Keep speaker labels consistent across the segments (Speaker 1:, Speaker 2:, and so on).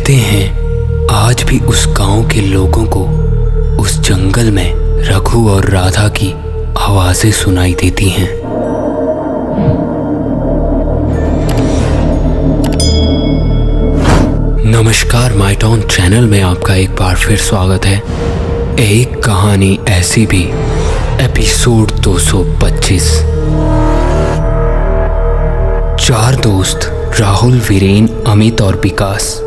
Speaker 1: कहते हैं आज भी उस गांव के लोगों को उस जंगल में रघु और राधा की आवाजें सुनाई देती हैं। नमस्कार, माय टॉन चैनल में आपका एक बार फिर स्वागत है। एक कहानी ऐसी भी, एपिसोड 225। चार दोस्त राहुल, वीरेन, अमित और विकास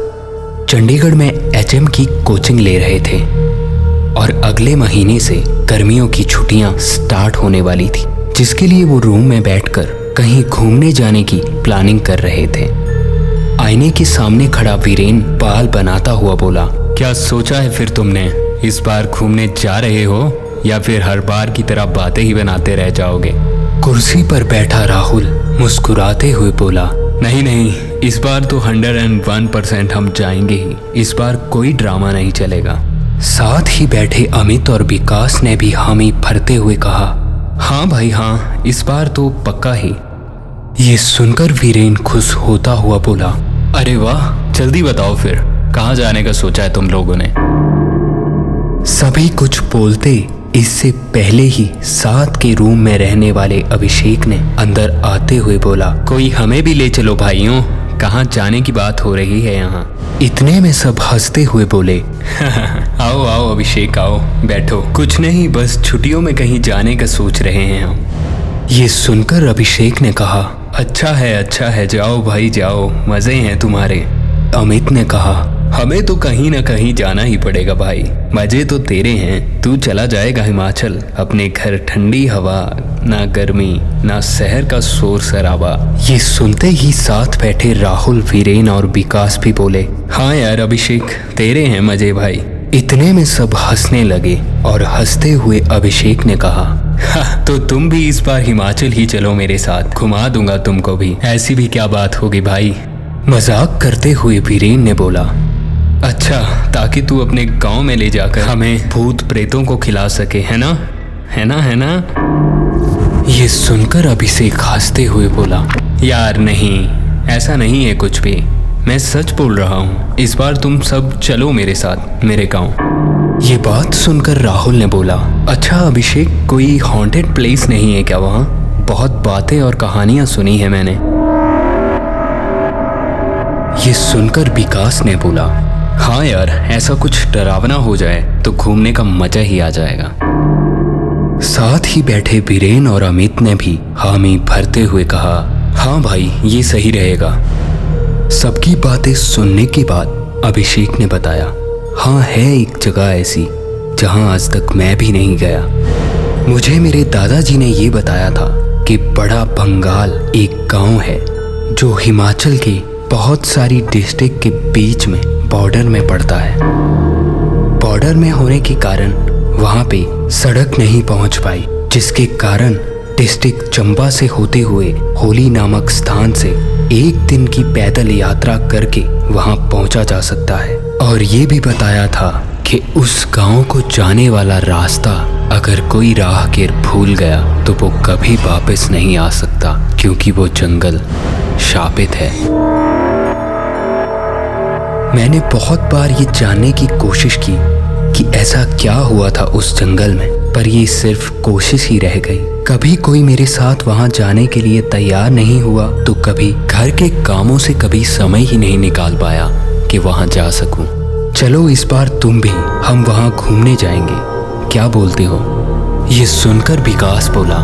Speaker 1: चंडीगढ़ में एचएम की कोचिंग ले रहे थे और अगले महीने से गर्मियों की छुट्टियां स्टार्ट होने वाली थी, जिसके लिए वो रूम में बैठकर कहीं घूमने जाने की प्लानिंग कर रहे थे। आईने के सामने खड़ा वीरेन बाल बनाता हुआ बोला, क्या सोचा है फिर तुमने? इस बार घूमने जा रहे हो या फिर हर बार की तरह बातें ही बनाते रह जाओगे? कुर्सी पर बैठा राहुल मुस्कुराते हुए बोला, नहीं, इस बार तो 101% हम जाएंगे ही। इस बार कोई ड्रामा नहीं चलेगा। साथ ही बैठे अमित और विकास ने भी हामी भरते हुए कहा, हाँ भाई हाँ, इस बार तो पक्का ही। ये सुनकर वीरेन खुश होता हुआ बोला, अरे वाह, जल्दी बताओ फिर कहाँ जाने का सोचा है तुम लोगों ने? सभी कुछ बोलते इससे पहले ही साथ के रूम में रहने वाले अभिषेक ने अंदर आते हुए बोला, कोई हमें भी ले चलो भाइयों, कहाँ जाने की बात हो रही है यहाँ? इतने में सब हंसते हुए बोले, आओ आओ अभिषेक, आओ बैठो। कुछ नहीं, बस छुट्टियों में कहीं जाने का सोच रहे हैं हम। ये सुनकर अभिषेक ने कहा, अच्छा है, जाओ भाई जाओ, मजे हैं तुम्हारे। अमित ने कहा, हमें तो कहीं ना कहीं जाना ही पड़ेगा भाई, मजे तो तेरे हैं। तू चला जाएगा हिमाचल, अपने घर ठंडी हवा, ना गर्मी ना शहर का शोर शराबा। ये सुनते ही साथ बैठे राहुल, वीरेन और विकास भी बोले, हाँ यार अभिषेक, तेरे हैं मजे भाई। इतने में सब हंसने लगे और हंसते हुए अभिषेक ने कहा, तो तुम भी इस बार हिमाचल ही चलो मेरे साथ, घुमा दूंगा तुमको भी। ऐसी भी क्या बात होगी भाई? मजाक करते हुए वीरेन ने बोला, अच्छा, ताकि तू अपने गांव में ले जाकर हमें भूत प्रेतों को खिला सके, है ना? ये सुनकर अभिषेक हंसते हुए बोला, यार नहीं, ऐसा नहीं है कुछ भी, मैं सच बोल रहा हूँ। इस बार तुम सब चलो मेरे साथ मेरे गांव। ये बात सुनकर राहुल ने बोला, अच्छा अभिषेक, कोई हॉन्टेड प्लेस नहीं है क्या वहाँ? बहुत बातें और कहानियां सुनी है मैंने। ये सुनकर विकास ने बोला, हाँ यार, ऐसा कुछ डरावना हो जाए तो घूमने का मजा ही आ जाएगा। साथ ही बैठे वीरेन और अमित ने भी हामी भरते हुए कहा, हाँ भाई, ये सही रहेगा। सबकी बातें सुनने के बाद अभिषेक ने बताया, हाँ है एक जगह ऐसी जहाँ आज तक मैं भी नहीं गया। मुझे मेरे दादाजी ने ये बताया था कि बड़ा भंगाल एक गांव है जो हिमाचल के बहुत सारी डिस्ट्रिक्ट के बीच में बॉर्डर में पड़ता है। बॉर्डर में होने के कारण वहाँ पे सड़क नहीं पहुँच पाई, जिसके कारण डिस्ट्रिक्ट चंबा से होते हुए होली नामक स्थान से एक दिन की पैदल यात्रा करके वहाँ पहुँचा जा सकता है। और ये भी बताया था कि उस गांव को जाने वाला रास्ता अगर कोई राहगीर भूल गया तो वो कभी वापस नहीं आ सकता, क्योंकि वो जंगल शापित है। मैंने बहुत बार ये जानने की कोशिश की कि ऐसा क्या हुआ था उस जंगल में, पर ये सिर्फ कोशिश ही रह गई। कभी कोई मेरे साथ वहां जाने के लिए तैयार नहीं हुआ, तो कभी घर के कामों से कभी समय ही नहीं निकाल पाया कि वहां जा सकूं। चलो इस बार तुम भी, हम वहां घूमने जाएंगे, क्या बोलते हो? ये सुनकर विकास बोला,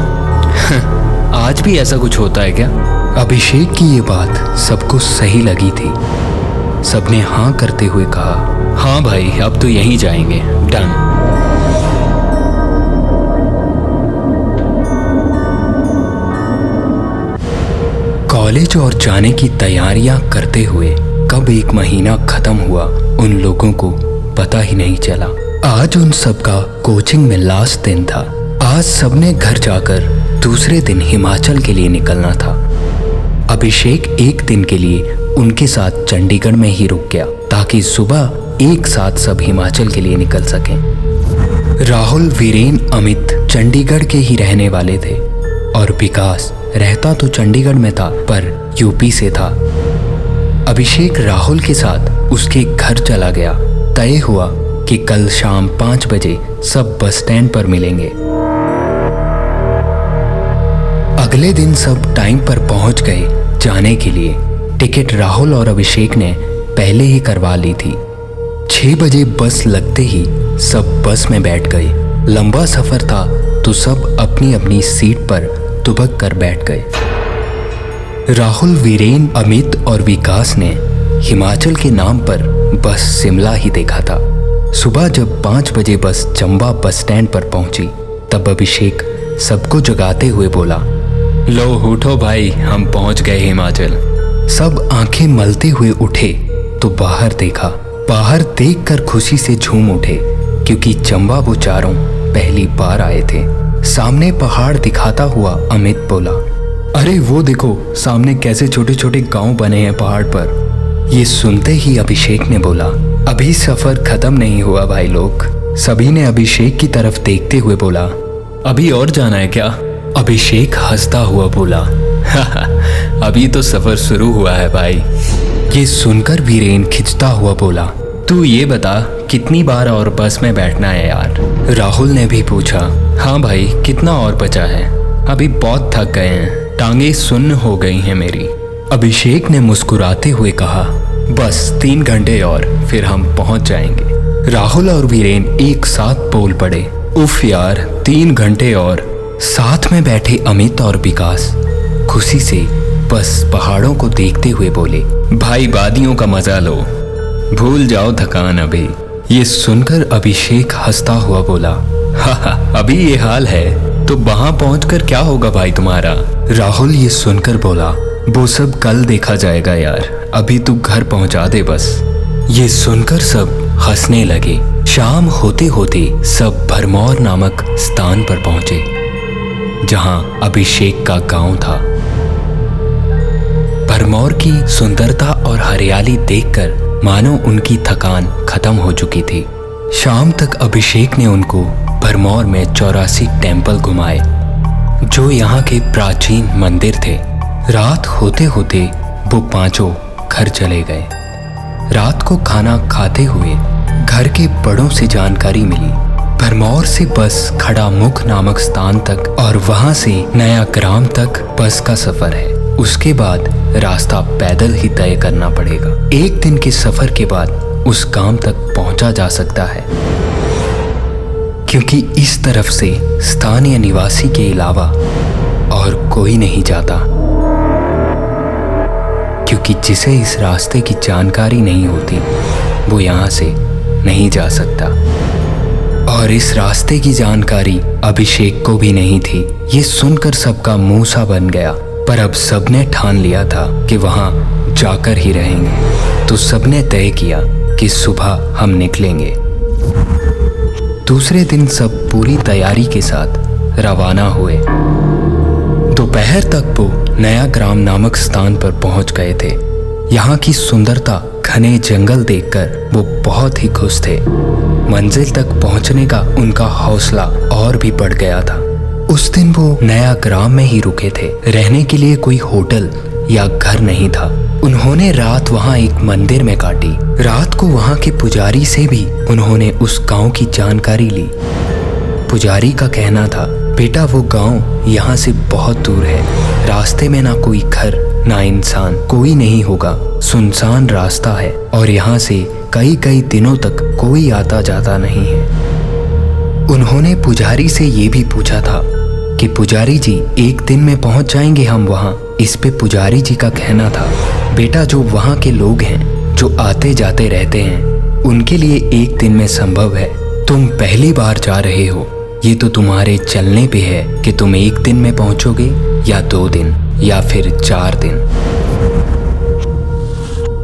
Speaker 1: आज भी ऐसा कुछ होता है क्या? अभिषेक की ये बात सबको सही लगी थी। सबने हाँ करते हुए कहा, हाँ भाई, अब तो यहीं जाएंगे, डन। कॉलेज और जाने की तैयारियां करते हुए कब एक महीना खत्म हुआ उन लोगों को पता ही नहीं चला। आज उन सबका कोचिंग में लास्ट दिन था। आज सबने घर जाकर दूसरे दिन हिमाचल के लिए निकलना था। अभिषेक एक दिन के लिए उनके साथ चंडीगढ़ में ही रुक गया ताकि सुबह एक साथ सब हिमाचल के लिए निकल सकें। राहुल, वीरेन, अमित चंडीगढ़ के ही रहने वाले थे और विकास रहता तो चंडीगढ़ में था पर यूपी से था। अभिषेक राहुल के साथ उसके घर चला गया। तय हुआ कि कल शाम 5 बजे सब बस स्टैंड पर मिलेंगे। अगले दिन सब टाइम पर पहुंच गए जाने के लिए। टिकट राहुल और अभिषेक ने पहले ही करवा ली थी। 6 बजे बस लगते ही सब बस में बैठ गए। लंबा सफर था तो सब अपनी अपनी सीट पर दुबक कर बैठ गए। राहुल, वीरेन, अमित और विकास ने हिमाचल के नाम पर बस शिमला ही देखा था। सुबह जब 5 बजे बस चंबा बस स्टैंड पर पहुंची तब अभिषेक सबको जगाते हुए बोला, लो उठो भाई, हम पहुंच गए हिमाचल। सब आंखें मलते हुए उठे तो बाहर देखा। बाहर देखकर खुशी से झूम उठे क्योंकि चंबा वो चारों पहली बार आए थे। सामने पहाड़ दिखाता हुआ अमित बोला, अरे वो देखो सामने कैसे छोटे छोटे गांव बने हैं पहाड़ पर। ये सुनते ही अभिषेक ने बोला, अभी सफर खत्म नहीं हुआ भाई लोग। सभी ने अभिषेक की तरफ देखते हुए बोला, अभी और जाना है क्या? अभिषेक हंसता हुआ बोला, अभी तो सफर शुरू हुआ है भाई। ये सुनकर वीरेन खिंचता हुआ बोला, तू ये बता कितनी बार और बस में बैठना है यार? राहुल ने भी पूछा, हाँ भाई कितना और बचा है? अभी बहुत थक गए हैं, टांगे सुन्न हो गई हैं मेरी। अभिषेक ने मुस्कुराते हुए कहा, बस 3 घंटे और फिर हम पहुंच जाएंगे। राहुल और वीरेन एक साथ बोल पड़े, उफ यार 3 घंटे और। साथ में बैठे अमित और विकास खुशी से बस पहाड़ों को देखते हुए बोले, भाई वादियों का मजा लो, भूल जाओ थकान अभी। ये सुनकर अभिषेक हंसता हुआ बोला, हा अभी ये हाल है तो वहां पहुंचकर क्या होगा भाई तुम्हारा? राहुल ये सुनकर बोला, वो सब कल देखा जाएगा यार, अभी तू घर पहुंचा दे बस। ये सुनकर सब हंसने लगे। शाम होते होते सब भरमौर नामक स्थान पर पहुंचे जहां अभिषेक का गांव था। भरमौर की सुंदरता और हरियाली देखकर मानो उनकी थकान खत्म हो चुकी थी। शाम तक अभिषेक ने उनको भरमौर में 84 टेम्पल घुमाए जो यहाँ के प्राचीन मंदिर थे। रात होते होते वो पांचों घर चले गए। रात को खाना खाते हुए घर के बड़ों से जानकारी मिली। भरमौर से बस खड़ा मुख नामक स्थान तक और वहां से नया ग्राम तक बस का सफर है। उसके बाद रास्ता पैदल ही तय करना पड़ेगा। 1 दिन के सफर के बाद उस गांव तक पहुंचा जा सकता है क्योंकि इस तरफ से स्थानीय निवासी के अलावा और कोई नहीं जाता, क्योंकि जिसे इस रास्ते की जानकारी नहीं होती वो यहाँ से नहीं जा सकता। और इस रास्ते की जानकारी अभिषेक को भी नहीं थी। ये सुनकर सबका मुंह सा बन गया, पर अब सबने ठान लिया था कि वहां जाकर ही रहेंगे। तो सबने तय किया कि सुबह हम निकलेंगे। दूसरे दिन सब पूरी तैयारी के साथ रवाना हुए। दोपहर तक वो नया ग्राम नामक स्थान पर पहुंच गए थे। यहाँ की सुंदरता, घने जंगल देखकर वो बहुत ही खुश थे। मंजिल तक पहुंचने का उनका हौसला और भी बढ़ गया था। उस दिन वो नया ग्राम में ही रुके थे। रहने के लिए कोई होटल या घर नहीं था। उन्होंने रात वहां एक मंदिर में काटी। रात को वहां के पुजारी से भी उन्होंने उस गांव की जानकारी ली। पुजारी का कहना था, बेटा वो गांव यहाँ से बहुत दूर है। रास्ते में ना कोई घर ना इंसान, कोई नहीं होगा। सुनसान रास्ता है और यहाँ से कई कई दिनों तक कोई आता जाता नहीं है। उन्होंने पुजारी से ये भी पूछा था कि पुजारी जी 1 दिन में पहुंच जाएंगे हम वहां? इस पे पुजारी जी का कहना था, बेटा जो वहां के लोग हैं, जो आते जाते रहते हैं, उनके लिए 1 दिन में संभव है। तुम पहली बार जा रहे हो, ये तो तुम्हारे चलने पे है कि तुम 1 दिन में पहुंचोगे या 2 दिन या फिर 4 दिन।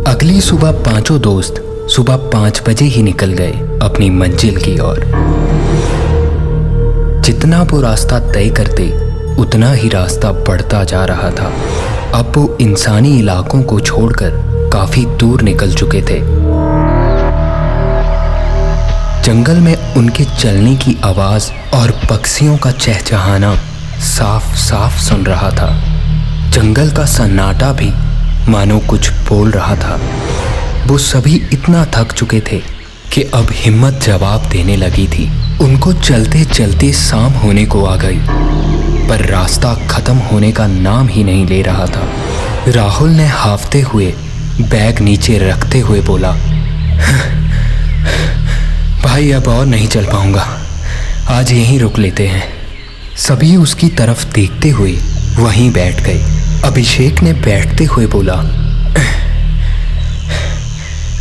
Speaker 1: अगली सुबह पांचों दोस्त सुबह 5 बजे ही निकल गए अपनी मंजिल की ओर। जितना वो रास्ता तय करते उतना ही रास्ता बढ़ता जा रहा था। अब वो इंसानी इलाकों को छोड़कर काफी दूर निकल चुके थे। जंगल में उनके चलने की आवाज और पक्षियों का चहचहाना साफ साफ सुन रहा था। जंगल का सन्नाटा भी मानो कुछ बोल रहा था। वो सभी इतना थक चुके थे कि अब हिम्मत जवाब देने लगी थी। उनको चलते चलते शाम होने को आ गई, पर रास्ता खत्म होने का नाम ही नहीं ले रहा था। राहुल ने हाफते हुए बैग नीचे रखते हुए बोला, भाई अब और नहीं चल पाऊंगा, आज यहीं रुक लेते हैं। सभी उसकी तरफ देखते हुए वहीं बैठ गए। अभिषेक ने बैठते हुए बोला,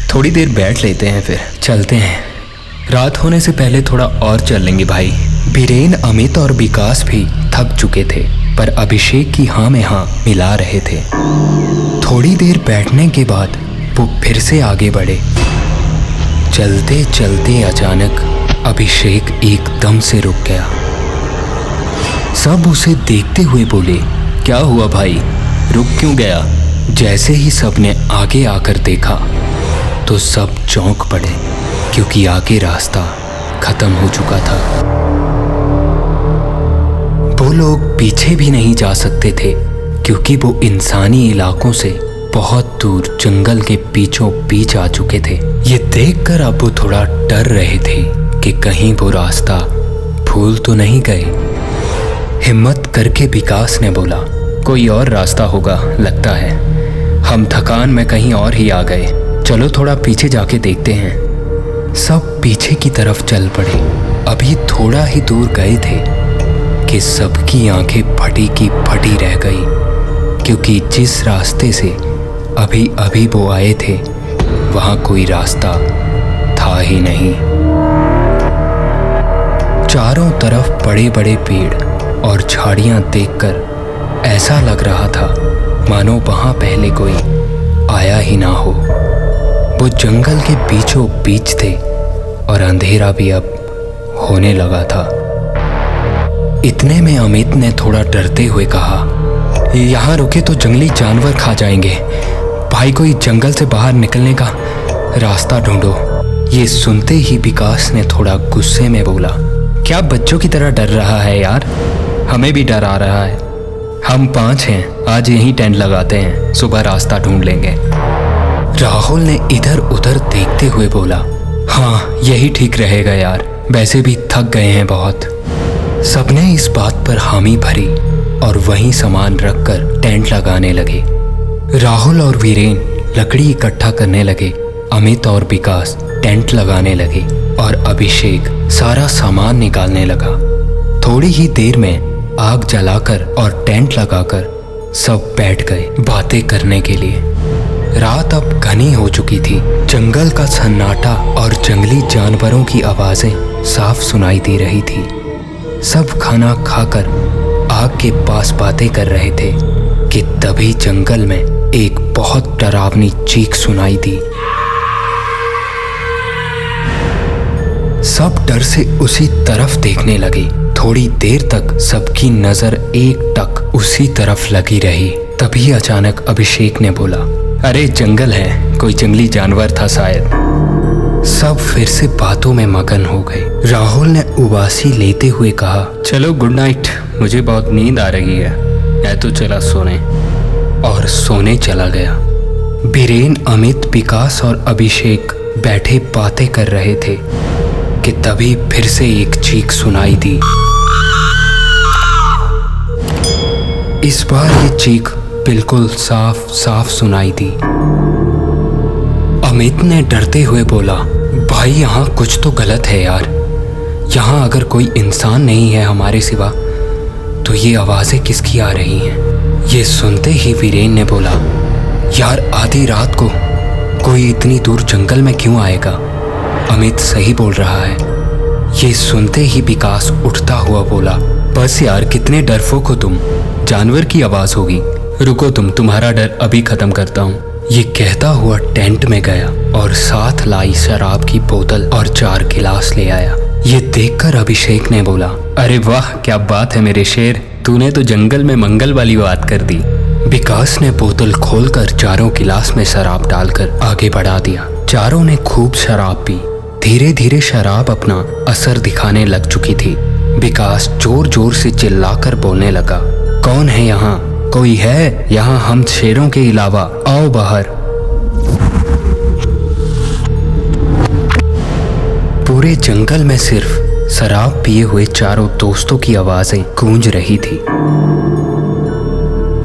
Speaker 1: थोड़ी देर बैठ लेते हैं, फिर चलते हैं। रात होने से पहले थोड़ा और चल लेंगे भाई। वीरेन, अमित और विकास भी थक चुके थे, पर अभिषेक की हाँ में हाँ मिला रहे थे। थोड़ी देर बैठने के बाद वो फिर से आगे बढ़े। चलते चलते अचानक अभिषेक एकदम से रुक गया। सब उसे देखते हुए बोले, क्या हुआ भाई, रुक क्यों गया? जैसे ही सबने आगे आकर देखा तो सब चौंक पड़े, क्योंकि आगे रास्ता खत्म हो चुका था। वो लोग पीछे भी नहीं जा सकते थे, क्योंकि वो इंसानी इलाकों से बहुत दूर जंगल के बीचों बीच आ चुके थे। ये देखकर अब वो थोड़ा डर रहे थे कि कहीं वो रास्ता भूल तो नहीं गए। हिम्मत करके विकास ने बोला, कोई और रास्ता होगा लगता है, हम थकान में कहीं और ही आ गए, चलो थोड़ा पीछे जाके देखते हैं। सब पीछे की तरफ चल पड़े। अभी थोड़ा ही दूर गए थे कि सबकी आंखें फटी की फटी रह गई, क्योंकि जिस रास्ते से अभी अभी वो आए थे वहां कोई रास्ता था ही नहीं। चारों तरफ बड़े बड़े पेड़ और झाड़ियां देखकर ऐसा लग रहा था मानो वहां पहले कोई आया ही ना हो। वो जंगल के बीचों बीच थे और अंधेरा भी अब होने लगा था। इतने में अमित ने थोड़ा डरते हुए कहा, यहाँ रुके तो जंगली जानवर खा जाएंगे, भाई कोई जंगल से बाहर निकलने का रास्ता ढूंढो। ये सुनते ही विकास ने थोड़ा गुस्से में बोला, क्या बच्चों की तरह डर रहा है यार, हमें भी डर आ रहा है। हम 5 हैं, आज यहीं टेंट लगाते हैं, सुबह रास्ता ढूंढ लेंगे। राहुल ने इधर उधर देखते हुए बोला, हाँ यही ठीक रहेगा यार, वैसे भी थक गए हैं बहुत। सबने इस बात पर हामी भरी और वहीं सामान रखकर टेंट लगाने लगे। राहुल और वीरेन लकड़ी इकट्ठा करने लगे, अमित और विकास टेंट लगाने लगे और अभिषेक सारा सामान निकालने लगा। थोड़ी ही देर में आग जलाकर और टेंट लगाकर सब बैठ गए बातें करने के लिए। रात अब घनी हो चुकी थी। जंगल का सन्नाटा और जंगली जानवरों की आवाजें साफ सुनाई दे रही थी। सब खाना खाकर आग के पास बातें कर रहे थे कि तभी जंगल में एक बहुत डरावनी चीख सुनाई दी। सब डर से उसी तरफ देखने लगे। थोड़ी देर तक सबकी नजर एकटक उसी तरफ लगी रही। तभी अचानक अभिषेक ने बोला, अरे जंगल है, कोई जंगली जानवर था शायद। सब फिर से बातों में मगन हो गए। राहुल ने उबासी लेते हुए कहा, चलो गुड नाइट, मुझे बहुत नींद आ रही है, मैं तो चला सोने। और सोने चला गया। वीरेन, अमित, विकास और अभिषेक बैठे बातें कर रहे थे कि तभी फिर से एक चीख सुनाई दी। इस बार ये चीख बिल्कुल साफ साफ सुनाई दी। अमित ने डरते हुए बोला, भाई यहाँ कुछ तो गलत है यार, यहाँ अगर कोई इंसान नहीं है हमारे सिवा तो ये आवाजें किसकी आ रही हैं? ये सुनते ही वीरेन ने बोला, यार आधी रात को कोई इतनी दूर जंगल में क्यों आएगा? अमित सही बोल रहा है। ये सुनते ही विकास उठता हुआ बोला, बस यार कितने डरपोक हो तुम, जानवर की आवाज होगी, रुको तुम्हारा डर अभी खत्म करता हूँ। ये कहता हुआ टेंट में गया और साथ लाई शराब की बोतल और 4 गिलास ले आया। ये देखकर अभिषेक ने बोला, अरे वाह क्या बात है मेरे शेर, तूने तो जंगल में मंगल वाली बात कर दी। विकास ने बोतल खोलकर 4 गिलास में शराब डालकर आगे बढ़ा दिया। चारों ने खूब शराब पी। धीरे धीरे शराब अपना असर दिखाने लग चुकी थी। विकास जोर जोर से चिल्लाकर बोलने लगा, कौन है यहाँ? कोई है यहाँ हम शेरों के अलावा? आओ बाहर। पूरे जंगल में सिर्फ शराब पिए हुए चारों दोस्तों की आवाजें गूंज रही थी।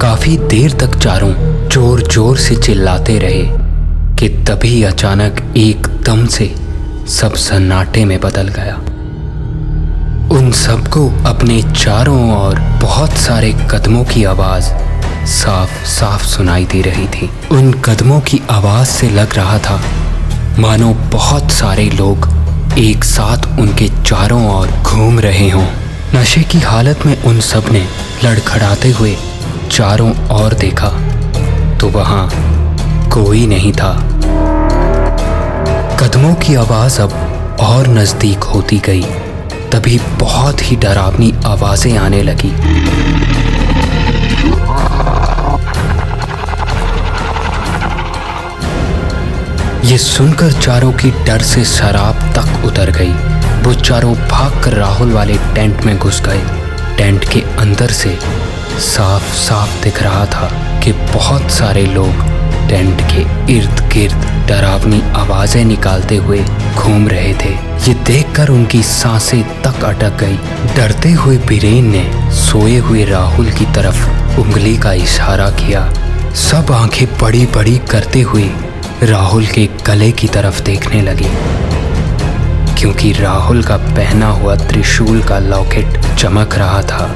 Speaker 1: काफी देर तक चारों जोर जोर से चिल्लाते रहे कि तभी अचानक एकदम से सब सन्नाटे में बदल गया। उन सबको अपने चारों ओर बहुत सारे कदमों की आवाज साफ साफ सुनाई दे रही थी। उन कदमों की आवाज से लग रहा था मानो बहुत सारे लोग एक साथ उनके चारों ओर घूम रहे हों। नशे की हालत में उन सब ने लड़खड़ाते हुए चारों ओर देखा तो वहां कोई नहीं था। कदमों की आवाज अब और नजदीक होती गई। तभी बहुत ही डरावनी आवाजें आने लगी। ये सुनकर चारों की डर से शराब तक उतर गई। वो चारों भागकर राहुल वाले टेंट में घुस गए। टेंट के अंदर से साफ साफ दिख रहा था कि बहुत सारे लोग टेंट के इर्द गिर्द डरावनी आवाजें निकालते हुए घूम रहे थे। ये देखकर उनकी सांसें तक अटक गई। डरते हुए बीरेन ने सोए हुए राहुल की तरफ उंगली का इशारा किया। सब आंखें बड़ी बड़ी करते हुए राहुल के गले की तरफ देखने लगे, क्योंकि राहुल का पहना हुआ त्रिशूल का लॉकेट चमक रहा था।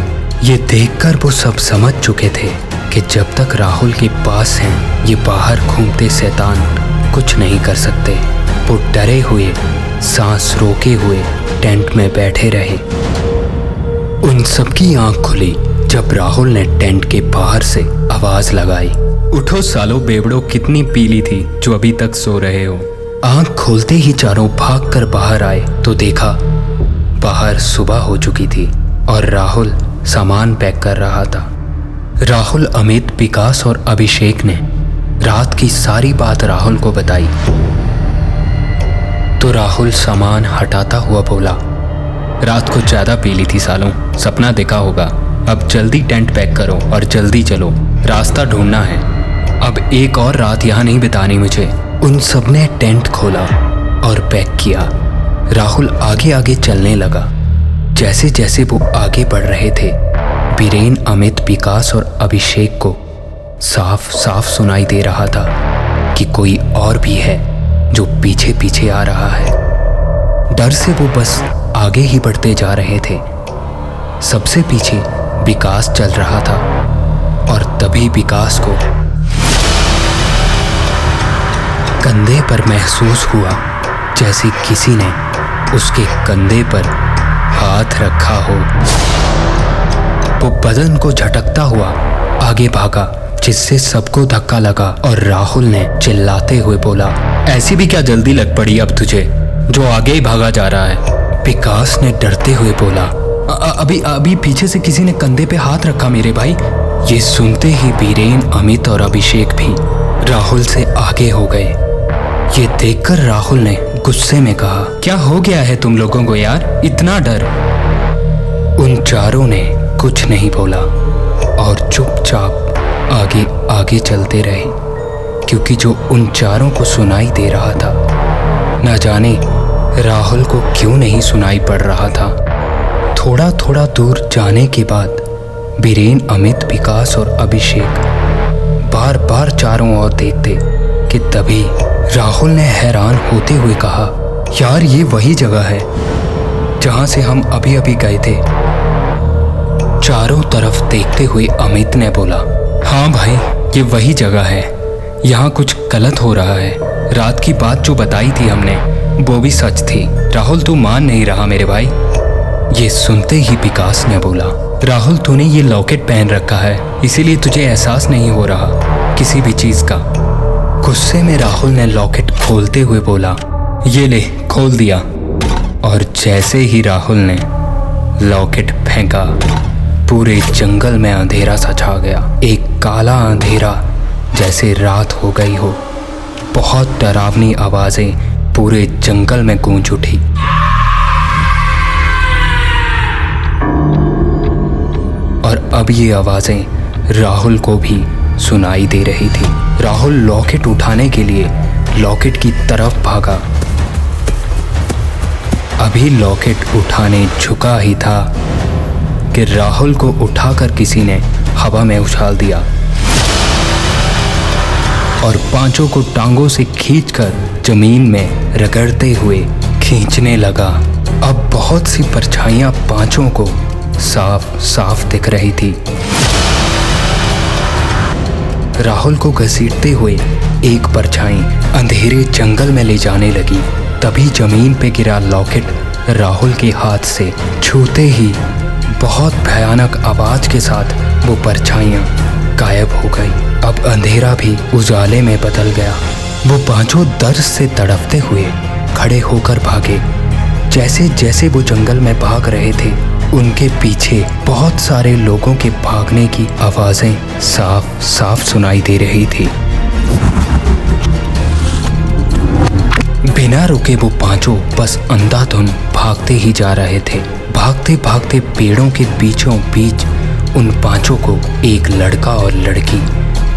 Speaker 1: ये देखकर वो सब समझ चुके थे कि जब तक राहुल के पास हैं ये बाहर घूमते शैतान कुछ नहीं कर सकते। वो डरे हुए सांस रोके हुए टेंट में बैठे रहे। उन सबकी आंख खुली जब राहुल ने टेंट के बाहर से आवाज लगाई, उठो सालो बेवड़ो, कितनी पीली थी जो अभी तक सो रहे हो। आंख खोलते ही चारों भागकर बाहर आए तो देखा बाहर सुबह हो चुकी थी और राहुल सामान पैक कर रहा था। राहुल, अमित, विकास और अभिषेक ने रात की सारी बात राहुल को बताई तो राहुल सामान हटाता हुआ बोला, रात को ज्यादा पी ली थी सालों, सपना देखा होगा। अब जल्दी टेंट पैक करो और जल्दी चलो, रास्ता ढूंढना है। अब एक और रात यहाँ नहीं बितानी मुझे। उन सब ने टेंट खोला और पैक किया। राहुल आगे आगे चलने लगा। जैसे जैसे वो आगे बढ़ रहे थे बीरेन, अमित, विकास और अभिषेक को साफ साफ सुनाई दे रहा था कि कोई और भी है जो पीछे पीछे आ रहा है। डर से वो बस आगे ही बढ़ते जा रहे थे। सबसे पीछे विकास चल रहा था और तभी विकास को कंधे पर महसूस हुआ जैसे किसी ने उसके कंधे पर हाथ रखा हो। वो बदन को झटकता हुआ आगे भागा, जिससे सबको धक्का लगा और राहुल ने चिल्लाते हुए बोला, ऐसी भी क्या जल्दी लग पड़ी अब तुझे जो आगे ही भागा जा रहा है। विकास ने डरते हुए बोला, अभी पीछे से किसी ने कंधे पे हाथ रखा मेरे भाई। ये सुनते ही बीरेन, अमित और अभिषेक भी राहुल से आगे हो गए। ये देखकर राहुल ने गुस्से में कहा, क्या हो गया है तुम लोगों को यार, इतना डर। उन चारों ने कुछ नहीं बोला और चुपचाप आगे आगे चलते रहे, क्योंकि जो उन चारों को सुनाई दे रहा था न जाने राहुल को क्यों नहीं सुनाई पड़ रहा था। थोड़ा थोड़ा दूर जाने के बाद बीरेन, अमित, विकास और अभिषेक बार बार चारों ओर देखते कि तभी राहुल ने हैरान होते हुए कहा, यार ये वही जगह है जहां से हम अभी अभी गए थे। चारों तरफ देखते हुए अमित ने बोला, हाँ भाई ये वही जगह है, यहाँ कुछ गलत हो रहा है। रात की बात जो बताई थी हमने वो भी सच थी। राहुल तू मान नहीं रहा मेरे भाई। ये सुनते ही विकास ने बोला, राहुल तूने ये लॉकेट पहन रखा है इसीलिए तुझे एहसास नहीं हो रहा किसी भी चीज का। गुस्से में राहुल ने लॉकेट खोलते हुए बोला, ये ले, खोल दिया। और जैसे ही राहुल ने लॉकेट फेंका पूरे जंगल में अंधेरा सा छा गया। एक काला अंधेरा जैसे रात हो गई हो। बहुत डरावनी आवाजें पूरे जंगल में गूंज उठी। और अब ये आवाजें राहुल को भी सुनाई दे रही थी। राहुल लॉकेट उठाने के लिए लॉकेट की तरफ भागा। अभी लॉकेट उठाने झुका ही था कि राहुल को उठाकर किसी ने हवा में उछाल दिया और पांचों को टांगों से खींचकर जमीन में रगड़ते हुए खींचने लगा। अब बहुत सी परछाइयां पांचों को साफ साफ दिख रही थी। राहुल को घसीटते हुए एक परछाई अंधेरे जंगल में ले जाने लगी। तभी जमीन पे गिरा लॉकेट राहुल के हाथ से छूते ही बहुत भयानक आवाज के साथ वो परछाइयां गायब हो गई। अब अंधेरा भी उजाले में बदल गया। वो पांचों दर्द से तड़पते हुए खड़े होकर भागे। जैसे जैसे वो जंगल में भाग रहे थे, उनके पीछे बहुत सारे लोगों के भागने की आवाजें साफ साफ सुनाई दे रही थी। बिना रुके वो पांचों बस अंधाधुंध भागते ही जा रहे थे। भागते भागते पेड़ों के बीचों बीच उन पांचों को एक लड़का और लड़की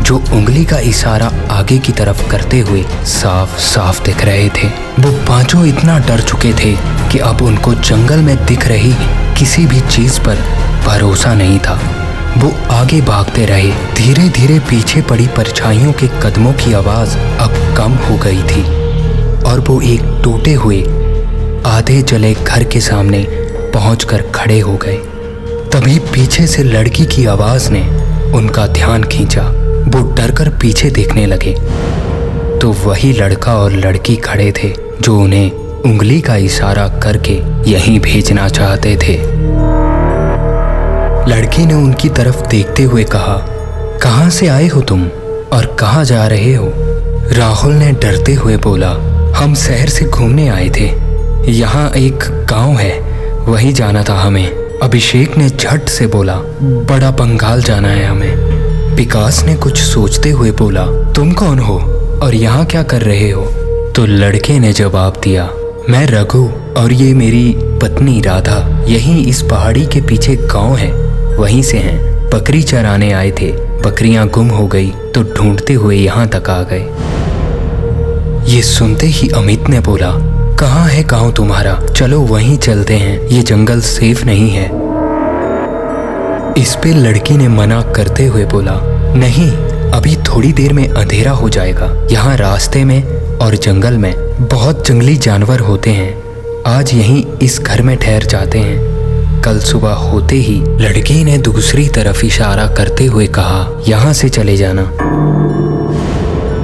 Speaker 1: जो उंगली का इशारा आगे की तरफ करते हुए साफ साफ दिख रहे थे। वो पांचों इतना डर चुके थे कि अब उनको जंगल में दिख रही किसी भी चीज पर भरोसा नहीं था। वो आगे भागते रहे। धीरे धीरे पीछे पड़ी परछाइयों के कदमों की आवाज अब कम हो गई थी और वो एक टूटे हुए आधे जले घर के सामने पहुंचकर खड़े हो गए। तभी पीछे से लड़की की आवाज ने उनका ध्यान खींचा। वो डरकर पीछे देखने लगे तो वही लड़का और लड़की खड़े थे जो उन्हें उंगली का इशारा करके यहीं भेजना चाहते थे। लड़की ने उनकी तरफ देखते हुए कहा, कहाँ से आए हो तुम और कहाँ जा रहे हो? राहुल ने डरते हुए बोला, हम शहर से घूमने आए थे। यहाँ एक गांव है, वहीं जाना था हमें। अभिषेक ने झट से बोला, बड़ा बंगाल जाना है हमें। विकास ने कुछ सोचते हुए बोला, तुम कौन हो और यहाँ क्या कर रहे हो? तो लड़के ने जवाब दिया, मैं रघु और ये मेरी पत्नी राधा यहीं इस पहाड़ी के पीछे गांव है, वहीं से हैं। बकरी चराने आए थे, बकरियां गुम हो गई तो ढूंढते हुए यहाँ तक आ गए। ये सुनते ही अमित ने बोला, कहाँ है गांव तुम्हारा? चलो वहीं चलते हैं, ये जंगल सेफ नहीं है। इस पे लड़की ने मना करते हुए बोला, नहीं, अभी थोड़ी देर में अंधेरा हो जाएगा। यहाँ रास्ते में और जंगल में बहुत जंगली जानवर होते हैं। आज यहीं इस घर में ठहर जाते हैं। कल सुबह होते ही लड़की ने दूसरी तरफ इशारा करते हुए कहा, यहाँ से चले जाना।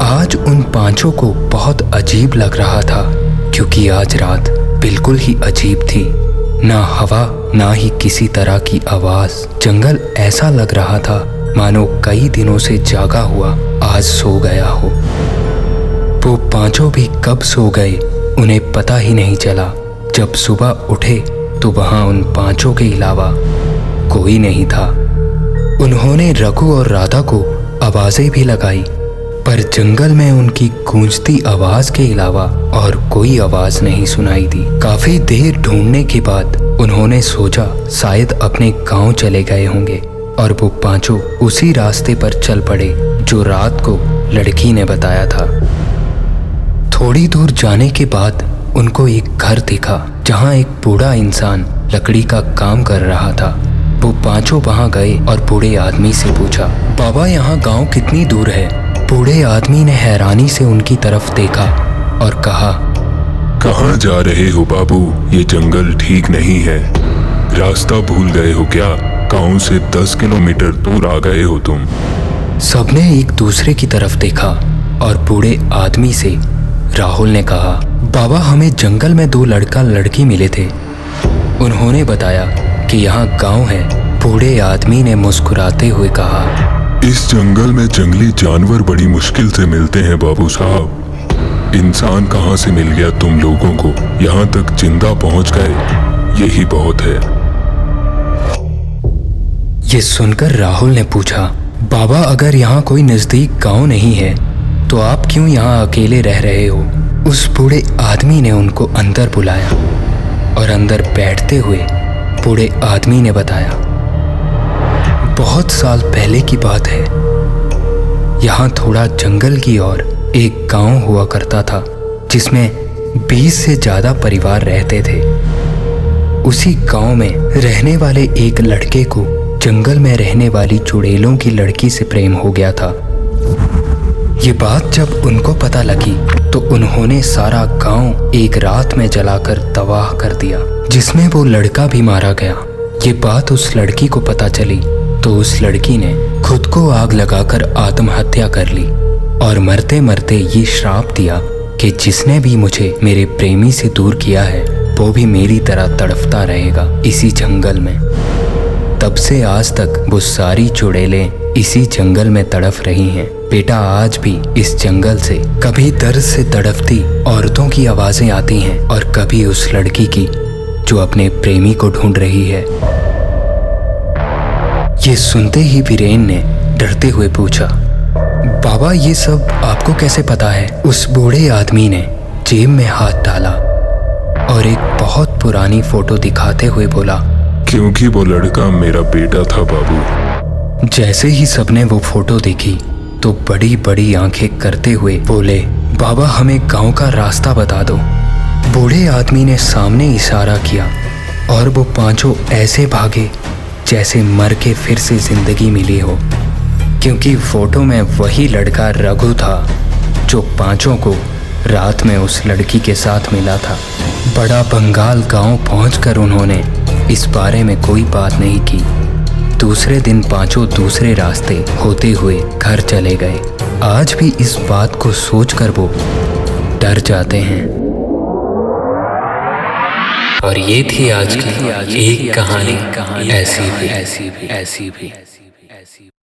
Speaker 1: आज उन पांचों को बहुत अजीब लग रहा था क्योंकि आज रात बिल्कुल ही अजीब थी। ना हवा ना ही किसी तरह की आवाज। जंगल ऐसा लग रहा था मानो कई दिनों से जागा हुआ आज सो गया हो। वो पांचों भी कब सो गए उन्हें पता ही नहीं चला। जब सुबह उठे तो वहां उन पांचों के अलावा कोई नहीं था। उन्होंने रघु और राधा को आवाजें भी लगाई पर जंगल में उनकी गूंजती आवाज के अलावा और कोई आवाज नहीं सुनाई दी। काफी देर ढूंढने के बाद उन्होंने सोचा शायद अपने गांव चले गए होंगे और वो पांचों उसी रास्ते पर चल पड़े जो रात को लड़की ने बताया था। थोड़ी दूर जाने के बाद उनको एक घर दिखा जहां एक बूढ़ा इंसान लकड़ी का काम कर रहा था। वो पांचों वहां गए और बूढ़े आदमी से पूछा, बाबा यहाँ गांव कितनी दूर है? बूढ़े आदमी ने हैरानी से उनकी तरफ देखा और कहा,
Speaker 2: कहाँ जा रहे हो बाबू? ये जंगल ठीक नहीं है। रास्ता भूल गए हो क्या? गांव से 10 किलोमीटर दूर आ गए हो तुम।
Speaker 1: सबने एक दूसरे की तरफ देखा और बूढ़े आदमी से राहुल ने कहा, बाबा हमें जंगल में 2 लड़का लड़की मिले थे। उन्होंने बताया कि यहाँ गांव है। बूढ़े आदमी ने मुस्कुराते हुए कहा,
Speaker 2: इस जंगल में जंगली जानवर बड़ी मुश्किल से मिलते हैं बाबू साहब। इंसान कहाँ से मिल गया तुम लोगों को? यहाँ तक जिंदा पहुँच गए, यही बहुत है।
Speaker 1: ये सुनकर राहुल ने पूछा, बाबा अगर यहाँ कोई नजदीक गांव नहीं है तो आप क्यों यहाँ अकेले रह रहे हो? उस बूढ़े आदमी ने उनको अंदर बुलाया और अंदर बैठते हुए बूढ़े आदमी ने बताया, बहुत साल पहले की बात है। यहाँ थोड़ा जंगल की ओर एक गांव हुआ करता था जिसमें 20 से ज़्यादा परिवार रहते थे। उसी गांव में रहने वाले एक लड़के को जंगल में रहने वाली चुड़ैलों की लड़की से प्रेम हो गया था। ये बात जब उनको पता लगी तो उन्होंने सारा गांव एक रात में जलाकर तबाह कर दिया, जिसमें वो लड़का भी मारा गया। ये बात उस लड़की को पता चली तो उस लड़की ने खुद को आग लगाकर आत्महत्या कर ली और मरते मरते ये श्राप दिया कि जिसने भी मुझे मेरे प्रेमी से दूर किया है वो भी मेरी तरह तड़पता रहेगा इसी जंगल में। तब से आज तक वो सारी चुड़ैलें इसी जंगल में तड़प रही हैं। बेटा, आज भी इस जंगल से कभी दर्द से तड़पती औरतों की आवाजें आती हैं और कभी उस लड़की की जो अपने प्रेमी को ढूंढ रही है। ये सुनते ही वीरेन ने डरते हुए पूछा, बाबा ये सब आपको कैसे पता है? उस बूढ़े आदमी ने जेब में हाथ डाला और एक बहुत पुरानी फोटो दिखाते हुए बोला,
Speaker 2: क्योंकि वो लड़का मेरा बेटा था बाबू।
Speaker 1: जैसे ही सबने वो फोटो देखी तो बड़ी बड़ी आंखें करते हुए बोले, बाबा हमें गांव का रास्ता बता दो। बूढ़े आदमी ने सामने इशारा किया और वो पांचों ऐसे भागे जैसे मर के फिर से जिंदगी मिली हो, क्योंकि फोटो में वही लड़का रघु था जो पांचों को रात में उस लड़की के साथ मिला था। बड़ा बंगाल गांव पहुंचकर उन्होंने इस बारे में कोई बात नहीं की। दूसरे दिन पांचों दूसरे रास्ते होते हुए घर चले गए। आज भी इस बात को सोचकर वो डर जाते हैं। और ये थी आज की एक कहानी ऐसी भी।